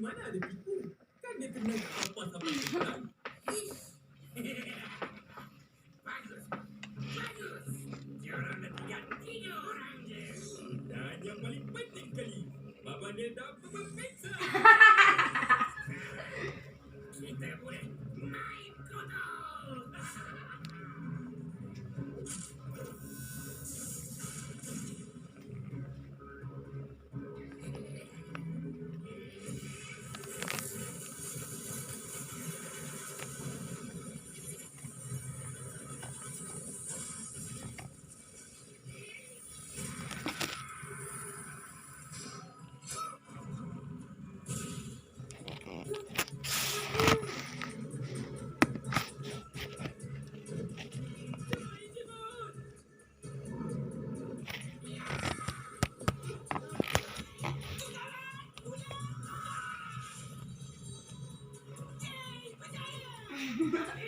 Mana ada tipu? Kan dia kena kapal sampai sekarang. Bagus. Diorang dah tinggal 3 orang je. Dan yang paling penting kali, Baba dia dah berpeksa. Kita boleh main kotor.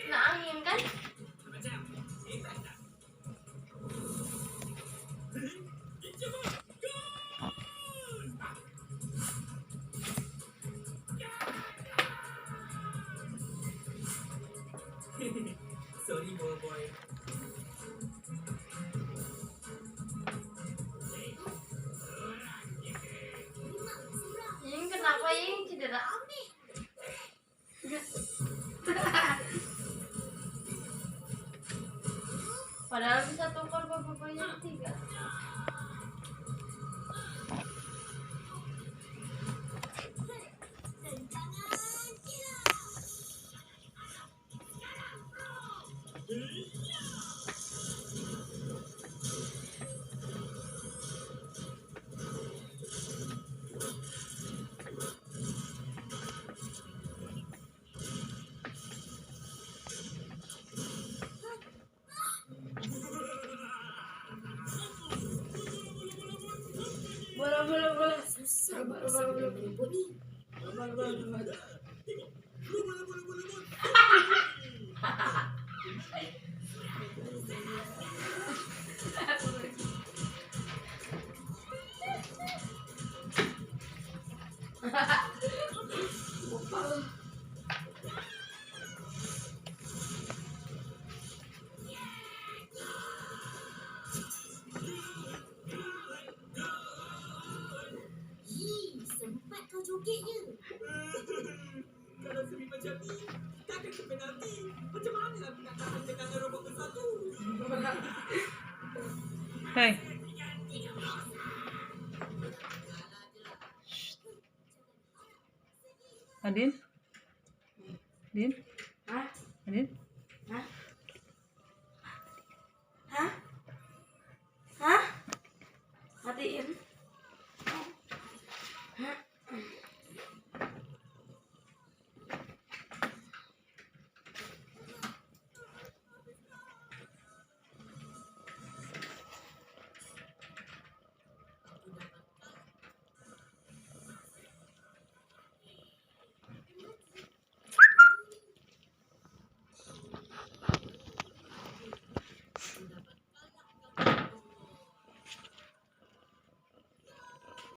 Nak angin kan? Sorry, boy. Ini kenapa ini cedera? Padahal bisa tukar bapaknya 3. Bola. Susah masa boleh menyebut ni. Sempat kau jogetnya. Kalau seri macam ni, kita akan ke penalti. Macam mana nak tahan tekanan robot ke 1? Hai. Adin? Adin? Hah? Adin?